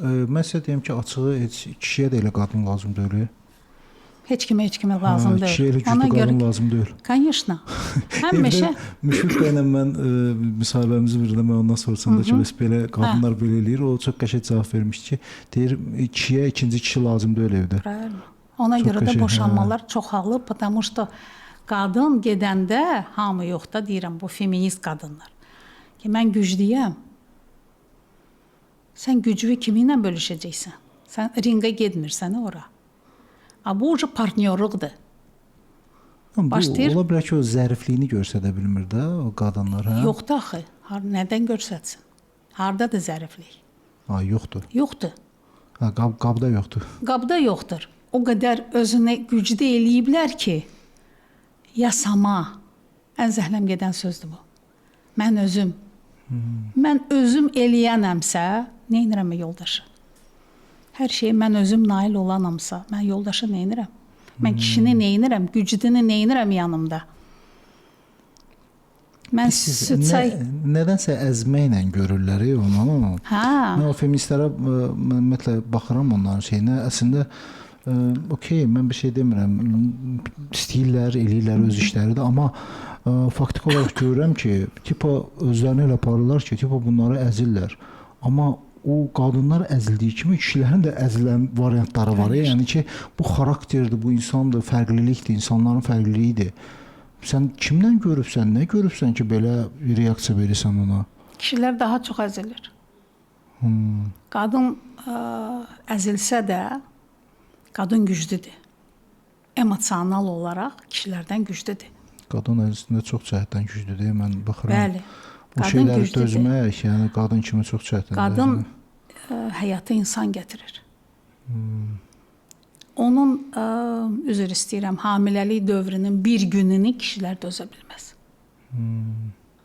Mən sizə deyim ki, açığı heç kişiyə də elə qadın lazım deyil. Heç kimə lazım deyil. Kişiyə elə güclü qadın lazım deyil. Конечно. Həmişə Müşfiq bəylə mən müsahibəmizi birində mən ondan soruşanda ki, bəs belə qadınlar belə eləyir. O çox qəşəng cavab vermişdi ki, deyir kişiyə ikinci kişi lazım deyil evdə. Правильно. Ona görə də boşanmalar çoxalıb, потому что qadın gedəndə hamı yox da deyirəm, bu feminist qadınlar. Ki mən güclüyəm. Sən gücünü kiminlə bölüşəcəksən? Sən ringə getmirsən ora. Bu ucu partnyorluqdur. Başlayır. Ola bilər ki, o zərifliyini göstərə bilmir də o qadınlar, hə? Yox da axı. Nədən göstərsin? Hardadır zəriflik? Yoxdur. Yoxdur. Qabda yoxdur. Qabda yoxdur. O qədər özünə güclü eləyiblər ki, yasama. Ən zəhləm gedən sözdür bu. Mən özüm eləyənəmsə, nə edirəm yoldaşı? Hər şeyə mən özüm nail olanamsa, mən yoldaşı nə edirəm? Mən kişini nə edirəm? Güclünü nə edirəm yanımda? Mən nədənsə əzməklə görürlər onu. Mən o feministlərə ümumiyyətlə baxıram onların şeyinə. Əslində okey, mən bir şey demirəm. İstəyirlər, eləyirlər öz işləri də, amma faktiki olaraq görürəm ki, tipa özlərini elə aparırlar ki, tipa bunları əzirlər. Amma o qadınlar əzildiyi kimi kişilərin də əzilən variantları var. Yəni ki, bu xarakterdir, bu insandır, fərqlilikdir, insanların fərqliliyidir. Sən kimdən görübsən, nə görübsən ki, belə reaksiya verirsən ona? Kişilər daha çox əzilir. Qadın əzilsə də, qadın güclüdür. Emosional olaraq kişilərdən güclüdür. Qadın əzilsində çox cəhətdən güclüdür, mən baxıram. Bəli. Bu şeyləri dözmək, yəni qadın kimi çox çətindir. Qadın həyata insan gətirir. Onun, üzr istəyirəm, hamiləlik dövrünün bir gününü kişilər dözə bilməz.